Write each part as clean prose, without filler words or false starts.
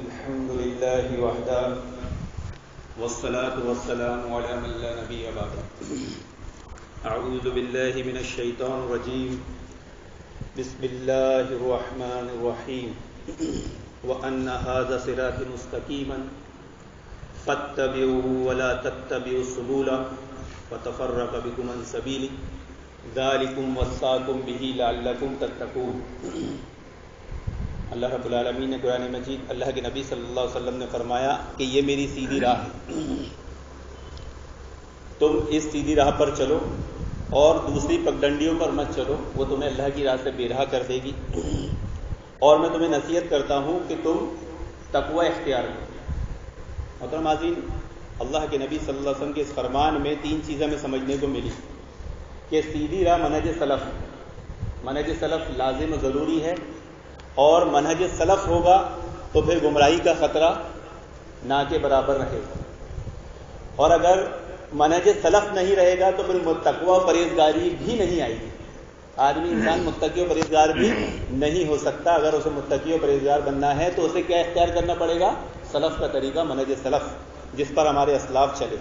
الحمد لله وحده والصلاة والسلام على من لا نبي بعده. أعوذ بالله من الشيطان الرجيم. بسم الله الرحمن الرحيم. وأن هذا صراطي مستقيما فاتبعوه ولا تتبعوا السبل فتفرق بكم عن سبيله ذلكم وصاكم به لعلكم تتقون. اللہ رب العالمین نے قرآن مجید اللہ کے نبی صلی اللہ علیہ وسلم نے فرمایا کہ یہ میری سیدھی راہ ہے، تم اس سیدھی راہ پر چلو اور دوسری پگڈنڈیوں پر مت چلو، وہ تمہیں اللہ کی راہ سے بے راہ کر دے گی. اور میں تمہیں نصیحت کرتا ہوں کہ تم تقوی اختیار کرو. محترم عزیز، اللہ کے نبی صلی اللہ علیہ وسلم کے اس فرمان میں تین چیزیں ہمیں سمجھنے کو ملی کہ سیدھی راہ منہج سلف لازم و ضروری ہے، اور منہج سلف ہوگا تو پھر گمراہی کا خطرہ نہ کے برابر رہے گا، اور اگر منہج سلف نہیں رہے گا تو پھر تقوی و پرہیزگاری بھی نہیں آئے گی. آدمی انسان متقی و پرہیزگار بھی نہیں ہو سکتا. اگر اسے متقی و پرہیزگار بننا ہے تو اسے کیا اختیار کرنا پڑے گا؟ سلف کا طریقہ، منہج سلف جس پر ہمارے اسلاف چلے.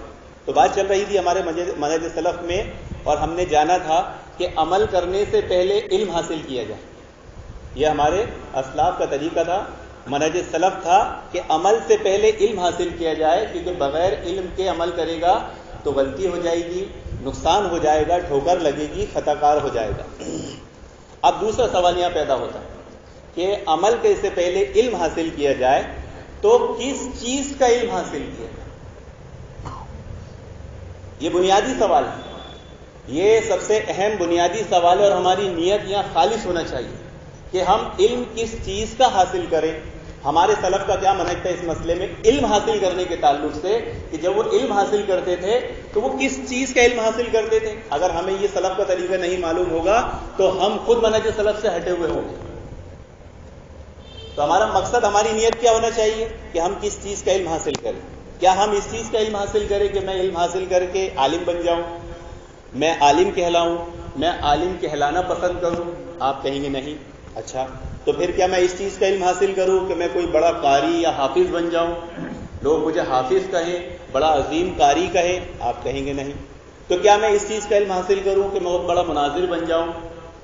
تو بات چل رہی تھی ہمارے منہج سلف میں، اور ہم نے جانا تھا کہ عمل کرنے سے پہلے علم حاصل کیا جائے. یہ ہمارے اسلاف کا طریقہ تھا، منہج سلف تھا کہ عمل سے پہلے علم حاصل کیا جائے، کیونکہ بغیر علم کے عمل کرے گا تو غلطی ہو جائے گی، نقصان ہو جائے گا، ٹھوکر لگے گی، خطا کار ہو جائے گا. اب دوسرا سوال یہاں پیدا ہوتا ہے کہ عمل کے سے پہلے علم حاصل کیا جائے تو کس چیز کا علم حاصل کیا جائے؟ یہ بنیادی سوال ہے، یہ سب سے اہم بنیادی سوال ہے، اور ہماری نیت یہاں خالص ہونا چاہیے کہ ہم علم کس چیز کا حاصل کریں. ہمارے سلف کا کیا منہج تھا اس مسئلے میں علم حاصل کرنے کے تعلق سے، کہ جب وہ علم حاصل کرتے تھے تو وہ کس چیز کا علم حاصل کرتے تھے؟ اگر ہمیں یہ سلف کا طریقہ نہیں معلوم ہوگا تو ہم خود منہج سلف سے ہٹے ہوئے ہوں گے. تو ہمارا مقصد، ہماری نیت کیا ہونا چاہیے کہ ہم کس چیز کا علم حاصل کریں. کیا ہم اس چیز کا علم حاصل کریں کہ میں علم حاصل کر کے عالم بن جاؤں، میں عالم کہلاؤں، میں عالم کہلانا پسند کروں؟ آپ کہیں گے نہیں. اچھا، تو پھر کیا میں اس چیز کا علم حاصل کروں کہ میں کوئی بڑا قاری یا حافظ بن جاؤں، لوگ مجھے حافظ کہیں، بڑا عظیم قاری کہیں؟ آپ کہیں گے نہیں. تو کیا میں اس چیز کا علم حاصل کروں کہ میں بہت بڑا مناظر بن جاؤں،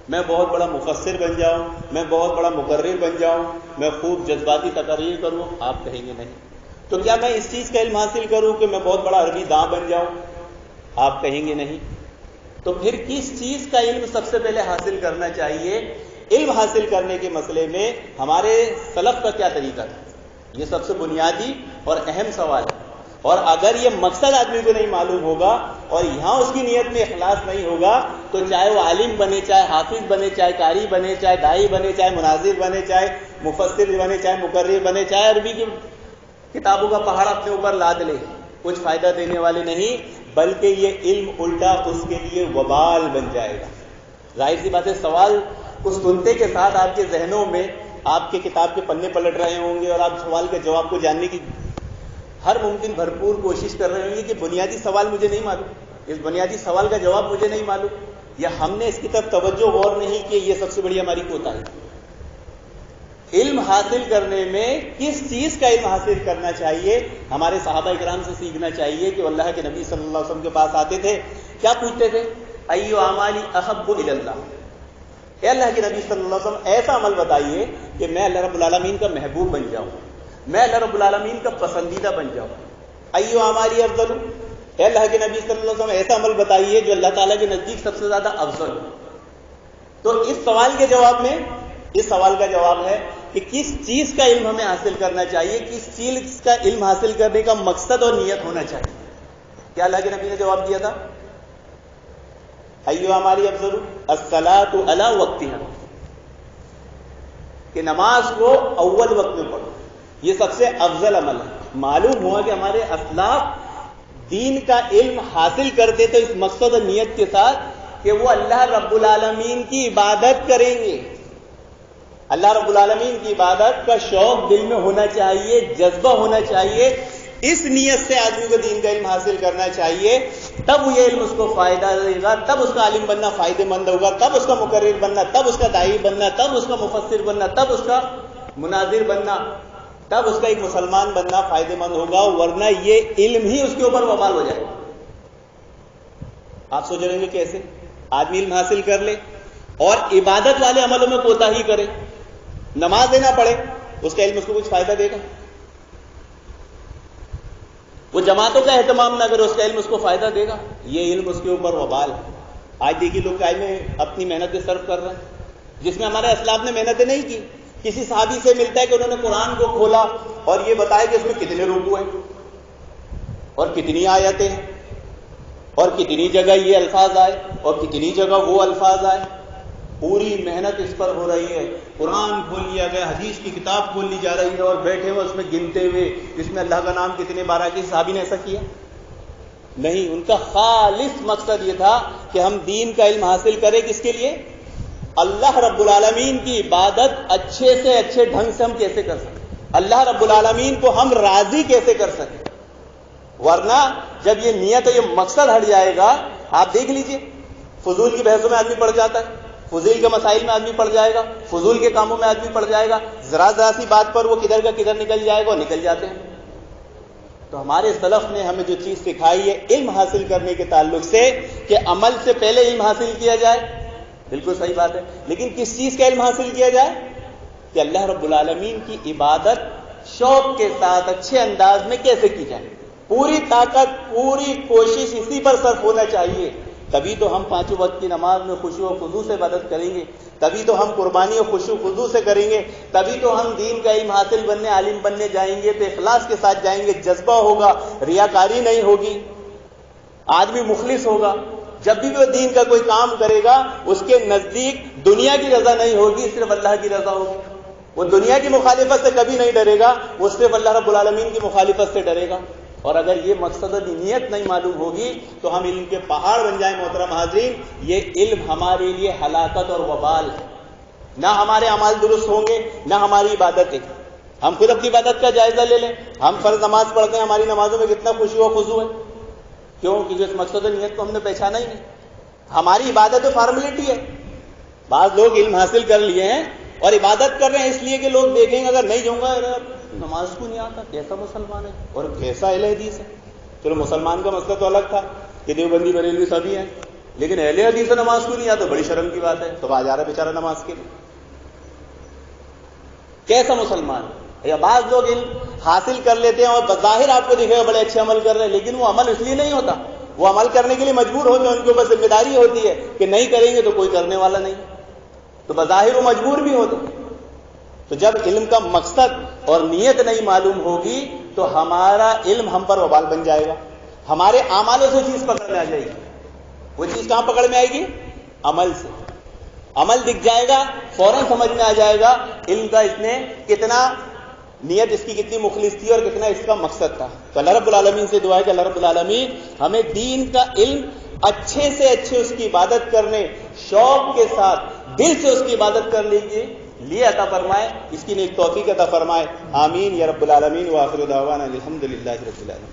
میں بہت بڑا مفسر بن جاؤں، میں بہت بڑا مقرر بن جاؤں، میں خوب جذباتی تقریر کروں؟ آپ کہیں گے نہیں. تو کیا میں اس چیز کا علم حاصل کروں کہ میں بہت بڑا عربی داں بن جاؤں؟ آپ کہیں گے نہیں. تو پھر کس چیز کا علم سب سے پہلے حاصل کرنا چاہیے؟ علم حاصل کرنے کے مسئلے میں ہمارے سلف کا کیا طریقہ تھا؟ یہ سب سے بنیادی اور اہم سوال ہے. اور اگر یہ مقصد آدمی کو نہیں معلوم ہوگا اور یہاں اس کی نیت میں اخلاص نہیں ہوگا تو چاہے وہ عالم بنے، چاہے حافظ بنے، چاہے قاری بنے، چاہے داعی بنے، چاہے مناظر بنے، چاہے مفسر بنے، چاہے مقرر بنے، چاہے عربی کی کتابوں کا پہاڑ اپنے اوپر لاد لے، کچھ فائدہ دینے والے نہیں، بلکہ یہ علم الٹا اس کے لیے وبال بن جائے گا. ظاہر سی بات ہے، سوال کو سنتے کے ساتھ آپ کے ذہنوں میں آپ کے کتاب کے پنے پلٹ رہے ہوں گے، اور آپ سوال کے جواب کو جاننے کی ہر ممکن بھرپور کوشش کر رہے ہوں گے کہ بنیادی سوال مجھے نہیں معلوم، اس بنیادی سوال کا جواب مجھے نہیں معلوم، یا ہم نے اس کی طرف توجہ غور نہیں کی. یہ سب سے بڑی ہماری کوتاہی. علم حاصل کرنے میں کس چیز کا علم حاصل کرنا چاہیے؟ ہمارے صحابہ کرام سے سیکھنا چاہیے کہ اللہ کے نبی صلی اللہ علیہ وسلم کے پاس آتے تھے، کیا پوچھتے تھے؟ ایو اعمالی احب الی اللہ. اے اللہ کے نبی صلی اللہ علیہ وسلم، ایسا عمل بتائیے کہ میں اللہ رب العالمین کا محبوب بن جاؤں، میں اللہ رب العالمین کا پسندیدہ بن جاؤں. ایو اعمالی افضل. اے اللہ کے نبی صلی اللہ علیہ وسلم، ایسا عمل بتائیے جو اللہ تعالیٰ کے نزدیک سب سے زیادہ افضل ہو. تو اس سوال کے جواب میں، اس سوال کا جواب ہے کہ کس چیز کا علم ہمیں حاصل کرنا چاہیے، کس چیز کا علم حاصل کرنے کا مقصد اور نیت ہونا چاہیے. کیا اللہ کے نبی نے جواب دیا تھا؟ ایو اعمالی افضل الصلاۃ علی وقتها، کہ نماز کو اول وقت میں پڑھو، یہ سب سے افضل عمل ہے. معلوم ہوا کہ ہمارے اسلاف دین کا علم حاصل کرتے تھے اس مقصد اور نیت کے ساتھ کہ وہ اللہ رب العالمین کی عبادت کریں گے. اللہ رب العالمین کی عبادت کا شوق دل میں ہونا چاہیے، جذبہ ہونا چاہیے. اس نیت سے آدمی کو دین کا علم حاصل کرنا چاہیے، تب یہ علم اس کو فائدہ دے گا، تب اس کا عالم بننا فائدہ مند ہوگا، تب اس کا مقرر بننا، تب اس کا داعی بننا، تب اس کا مفسر بننا، تب اس کا مناظر بننا تب اس کا ایک مسلمان بننا فائدہ مند ہوگا، ورنہ یہ علم ہی اس کے اوپر وبال ہو جائے. آپ سوچ رہے ہیں کیسے آدمی علم حاصل کر لے اور عبادت والے عملوں میں کوتاہی کرے، نماز دینا پڑے، اس کا علم اس کو کچھ فائدہ دے گا؟ وہ جماعتوں کا اہتمام نہ کرے، اس کا علم اس کو فائدہ دے گا؟ یہ علم اس کے اوپر وبال ہے. آج دیکھیے لوگ کیا میں اپنی محنتیں صرف کر رہے ہیں، جس میں ہمارے اسلاف نے محنتیں نہیں کی. کسی صحابی سے ملتا ہے کہ انہوں نے قرآن کو کھولا اور یہ بتایا کہ اس میں کتنے رکوع ہیں اور کتنی آیتیں ہیں اور کتنی جگہ یہ الفاظ آئے اور کتنی جگہ وہ الفاظ آئے. پوری محنت اس پر ہو رہی ہے، قرآن کھول لیا گیا، حدیث کی کتاب کھول لی جا رہی ہے اور بیٹھے ہوئے اس میں گنتے ہوئے اس میں اللہ کا نام کتنے بار آئے. کسی صحابی نے ایسا کیا نہیں. ان کا خالص مقصد یہ تھا کہ ہم دین کا علم حاصل کریں. کس کے لیے؟ اللہ رب العالمین کی عبادت اچھے سے اچھے ڈھنگ سے ہم کیسے کر سکیں، اللہ رب العالمین کو ہم راضی کیسے کر سکیں. ورنہ جب یہ نیت یہ مقصد ہٹ جائے گا، آپ دیکھ لیجئے فضول کی بحثوں میں آدمی پڑ جاتا ہے، فضول کے مسائل میں آدمی پڑ جائے گا، فضول کے کاموں میں آدمی پڑ جائے گا، ذرا ذرا سی بات پر وہ کدھر کا کدھر نکل جائے گا اور نکل جاتے ہیں. تو ہمارے سلف نے ہمیں جو چیز سکھائی ہے علم حاصل کرنے کے تعلق سے کہ عمل سے پہلے علم حاصل کیا جائے، بالکل صحیح بات ہے. لیکن کس چیز کا علم حاصل کیا جائے؟ کہ اللہ رب العالمین کی عبادت شوق کے ساتھ اچھے انداز میں کیسے کی جائے. پوری طاقت پوری کوشش اسی پر صرف ہونا چاہیے. تبھی تو ہم پانچوں وقت کی نماز میں خشوع و خضوع سے عبادت کریں گے، تبھی تو ہم قربانی و خشوع و خضوع سے کریں گے، تبھی تو ہم دین کا علم حاصل بننے عالم بننے جائیں گے تو اخلاص کے ساتھ جائیں گے، جذبہ ہوگا، ریاکاری نہیں ہوگی، آدمی مخلص ہوگا. جب بھی وہ دین کا کوئی کام کرے گا اس کے نزدیک دنیا کی رضا نہیں ہوگی، صرف اللہ کی رضا ہوگی. وہ دنیا کی مخالفت سے کبھی نہیں ڈرے گا، وہ صرف اللہ رب العالمین کی مخالفت سے ڈرے گا. اور اگر یہ مقصد و نیت نہیں معلوم ہوگی تو ہم علم کے پہاڑ بن جائیں. محترم حاضرین، یہ علم ہمارے لیے ہلاکت اور وبال ہے. نہ ہمارے اعمال درست ہوں گے نہ ہماری عبادتیں. ہم خود اپنی عبادت کا جائزہ لے لیں. ہم فرض نماز پڑھتے ہیں، ہماری نمازوں میں کتنا خشوع و خضوع ہے. کیوں؟ کہ اس مقصد و نیت کو ہم نے پہچانا ہی نہیں. ہماری عبادت تو فارمیلٹی ہے. بعض لوگ علم حاصل کر لیے ہیں اور عبادت کر رہے ہیں اس لیے کہ لوگ دیکھیں گے اگر نہیں جاؤں گا نماز کو نہیں آتا کیسا مسلمان ہے اور کیسا اہل حدیث ہے. چلو مسلمان کا مسئلہ تو الگ تھا کہ دیوبندی بریلوی سبھی ہیں، لیکن اہل حدیث نماز کو نہیں آتا بڑی شرم کی بات ہے. تو آ جا رہا ہے بیچارہ نماز کے لیے، کیسا مسلمان ہے. یا بعض لوگ علم حاصل کر لیتے ہیں اور بظاہر آپ کو دکھے گا بڑے اچھے عمل کر رہے ہیں، لیکن وہ عمل اس لیے نہیں ہوتا. وہ عمل کرنے کے لیے مجبور ہوتے ہیں، ان کے اوپر ذمہ داری ہوتی ہے کہ نہیں کریں گے تو کوئی کرنے والا نہیں، تو بظاہر وہ مجبور بھی ہوتے. تو جب علم کا مقصد اور نیت نہیں معلوم ہوگی تو ہمارا علم ہم پر وبال بن جائے گا. ہمارے اعمالوں سے چیز پکڑ میں آ جائے گی. وہ چیز کہاں پکڑ میں آئے گی؟ عمل سے. عمل دکھ جائے گا، فوراً سمجھ میں آ جائے گا علم کا اس نے کتنا نیت اس کی کتنی مخلص تھی اور کتنا اس کا مقصد تھا. تو اللہ رب العالمین سے دعا ہے کہ اللہ رب العالمین ہمیں دین کا علم اچھے سے اچھے اس کی عبادت کرنے، شوق کے ساتھ دل سے اس کی عبادت کرنے کے لیے عطا فرمائے. اس کی نیک توفیق عطا فرمائے. آمین یا رب العالمین. وآخر دعوانا الحمدللہ رب العالمین.